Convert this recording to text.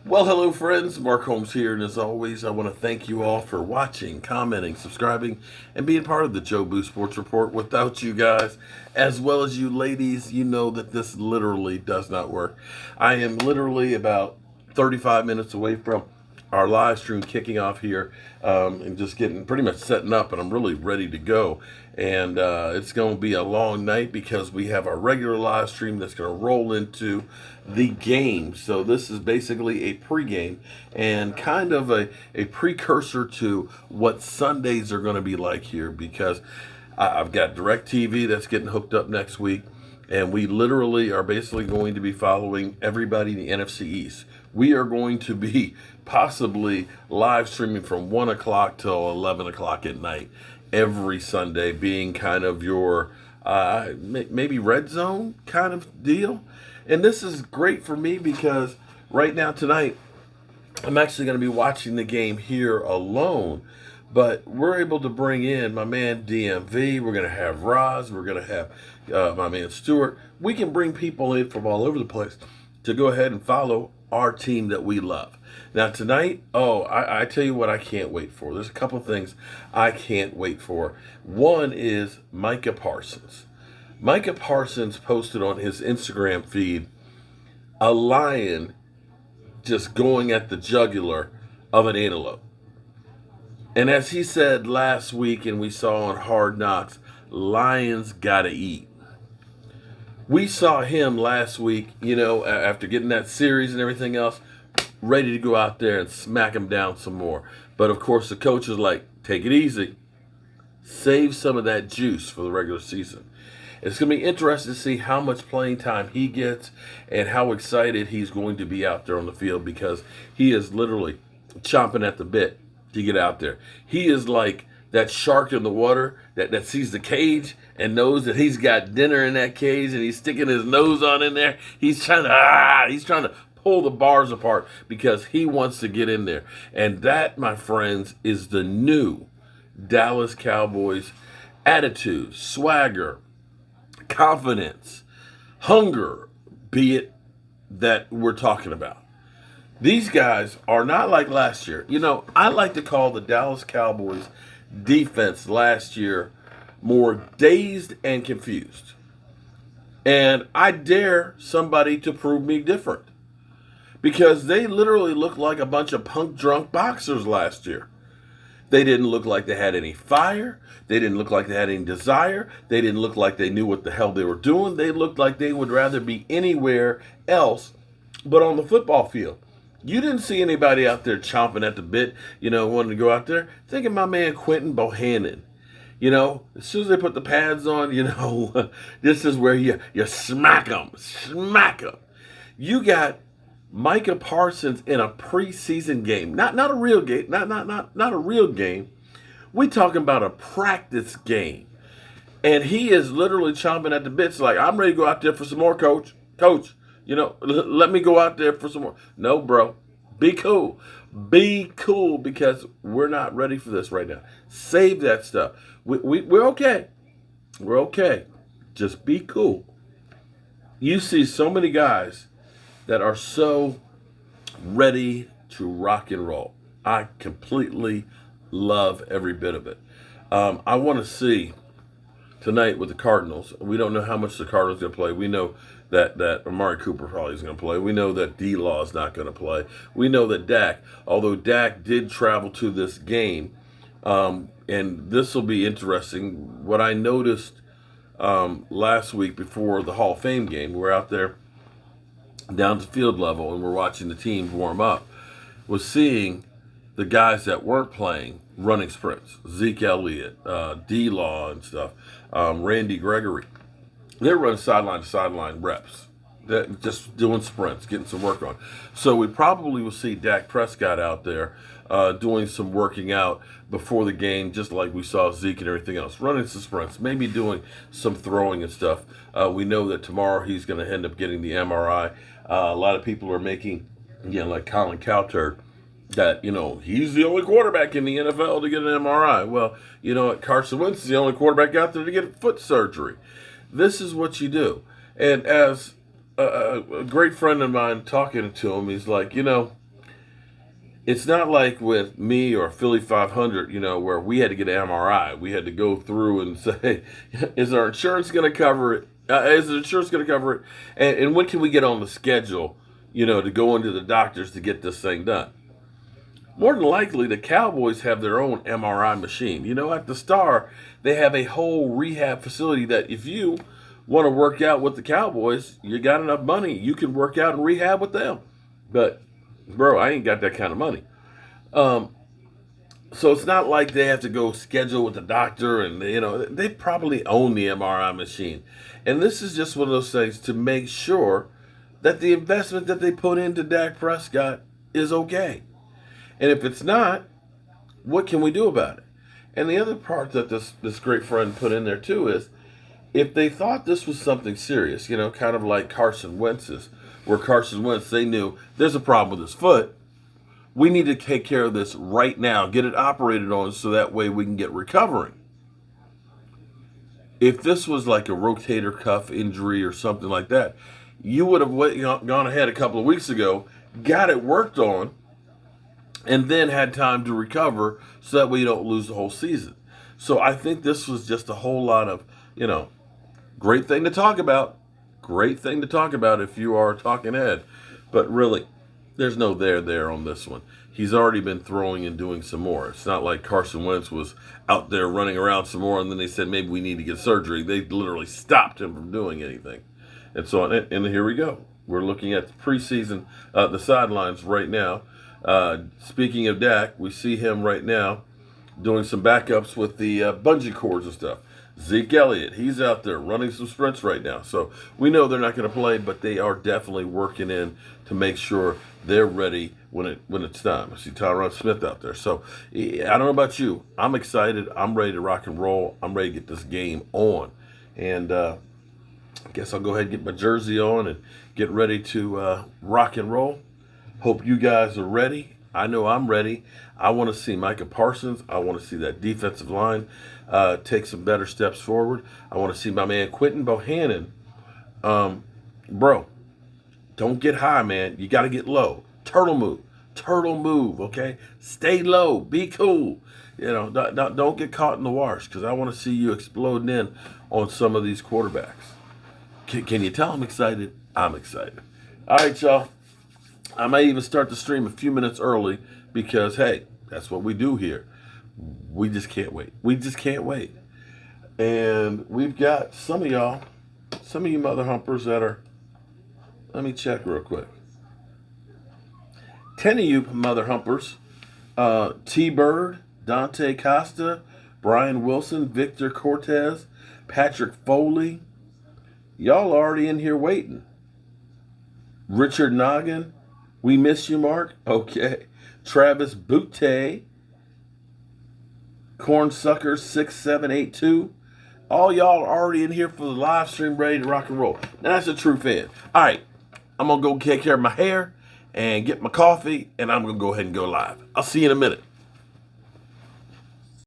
Well, hello, friends. Mark Holmes here, and as always, I want to thank you all for watching, commenting, subscribing, and being part of the Joe Boo Sports Report. Without you guys, as well as you ladies, you know that this literally does not work. I am literally about 35 minutes away from our live stream kicking off here, and just getting pretty much setting up, and I'm really ready to go. And it's going to be a long night because we have our regular live stream that's going to roll into the game. So this is basically a pregame and kind of a precursor to what Sundays are going to be like here, because I've got DirecTV that's getting hooked up next week. And we literally are basically going to be following everybody in the NFC East. We are going to be possibly live streaming from 1 o'clock till 11 o'clock at night every Sunday, being kind of your maybe red zone kind of deal. And this is great for me because right now, tonight, I'm actually going to be watching the game here alone. But we're able to bring in my man DMV. We're going to have Roz. We're going to have my man Stewart. We can bring people in from all over the place to go ahead and follow our team that we love. Now, tonight, I tell you what I can't wait for. There's a couple things I can't wait for. One is Micah Parsons. Micah Parsons posted on his Instagram feed a lion just going at the jugular of an antelope. And as he said last week, and we saw on Hard Knocks, lions gotta eat. We saw him last week, after getting that series and everything else, ready to go out there and smack him down some more. But of course, the coach is like, take it easy. Save some of that juice for the regular season. It's going to be interesting to see how much playing time he gets and how excited he's going to be out there on the field, because he is literally chomping at the bit to get out there. He is like that shark in the water that sees the cage and knows that he's got dinner in that cage, and he's sticking his nose on in there. He's trying to pull the bars apart because he wants to get in there. And that, my friends, is the new Dallas Cowboys attitude, swagger, confidence, hunger, be it that we're talking about. These guys are not like last year. I like to call the Dallas Cowboys defense last year more dazed and confused. And I dare somebody to prove me different, because they literally looked like a bunch of punk drunk boxers last year. They didn't look like they had any fire. They didn't look like they had any desire. They didn't look like they knew what the hell they were doing. They looked like they would rather be anywhere else but on the football field. You didn't see anybody out there chomping at the bit, wanting to go out there. Think of my man Quentin Bohannon. As soon as they put the pads on, this is where you smack them. Smack them. You got Micah Parsons in a preseason game. Not a real game. Not a real game. We're talking about a practice game. And he is literally chomping at the bits like, I'm ready to go out there for some more, coach. Coach, let me go out there for some more. No, bro. Be cool. Be cool, because we're not ready for this right now. Save that stuff. We're okay. We're okay. Just be cool. You see so many guys that are so ready to rock and roll. I completely love every bit of it. I want to see tonight with the Cardinals. We don't know how much the Cardinals are going to play. We know that Amari Cooper probably is going to play. We know that D-Law is not going to play. We know that Dak, although Dak did travel to this game, and this will be interesting. What I noticed last week before the Hall of Fame game, we're out there down to field level and we're watching the teams warm up, was seeing the guys that weren't playing running sprints. Zeke Elliott, D-Law and stuff, Randy Gregory. They're running sideline to sideline reps. They're just doing sprints, getting some work on. So we probably will see Dak Prescott out there doing some working out before the game, just like we saw Zeke and everything else, running some sprints, maybe doing some throwing and stuff. We know that tomorrow he's going to end up getting the MRI. A lot of people are making, like Colin Cowherd, that, he's the only quarterback in the NFL to get an MRI. Well, Carson Wentz is the only quarterback out there to get foot surgery. This is what you do. And as a great friend of mine talking to him, he's like, It's not like with me or Philly 500, where we had to get an MRI. We had to go through and say, is our insurance going to cover it? Is the insurance going to cover it? And when can we get on the schedule, to go into the doctors to get this thing done? More than likely, the Cowboys have their own MRI machine. At the Star, they have a whole rehab facility that if you want to work out with the Cowboys, you got enough money, you can work out and rehab with them. But, bro, I ain't got that kind of money. So it's not like they have to go schedule with the doctor, and they probably own the MRI machine. And this is just one of those things to make sure that the investment that they put into Dak Prescott is okay. And if it's not, what can we do about it? And the other part that this great friend put in there too is, if they thought this was something serious, kind of like Carson Wentz's, where Carson Wentz, they knew there's a problem with his foot. We need to take care of this right now, get it operated on so that way we can get recovering. If this was like a rotator cuff injury or something like that, you would have gone ahead a couple of weeks ago, got it worked on, and then had time to recover so that way you don't lose the whole season. So I think this was just a whole lot of, great thing to talk about. Great thing to talk about if you are a talking head. But really, there's no there on this one. He's already been throwing and doing some more. It's not like Carson Wentz was out there running around some more and then they said maybe we need to get surgery. They literally stopped him from doing anything. And so, and here we go. We're looking at the preseason, the sidelines right now. Speaking of Dak, we see him right now doing some backups with the bungee cords and stuff. Zeke Elliott, he's out there running some sprints right now. So we know they're not going to play, but they are definitely working in to make sure they're ready when it's time. I see Tyron Smith out there. So I don't know about you. I'm excited. I'm ready to rock and roll. I'm ready to get this game on. And I guess I'll go ahead and get my jersey on and get ready to rock and roll. Hope you guys are ready. I know I'm ready. I want to see Micah Parsons. I want to see that defensive line take some better steps forward. I want to see my man Quentin Bohannon. Bro, don't get high, man. You got to get low. Turtle move, okay? Stay low. Be cool. Don't get caught in the wash, because I want to see you exploding in on some of these quarterbacks. Can you tell I'm excited? I'm excited. All right, y'all. I may even start the stream a few minutes early because, hey, that's what we do here. We just can't wait. We just can't wait. And we've got some of you mother humpers that are, let me check real quick. 10 of you mother humpers, T-Bird, Dante Costa, Brian Wilson, Victor Cortez, Patrick Foley. Y'all already in here waiting. Richard Noggin, we miss you, Mark. Okay. Travis Butte, Cornsucker 6782. All y'all are already in here for the live stream, ready to rock and roll. Now that's a true fan. All right, I'm gonna go take care of my hair and get my coffee, and I'm gonna go ahead and go live. I'll see you in a minute.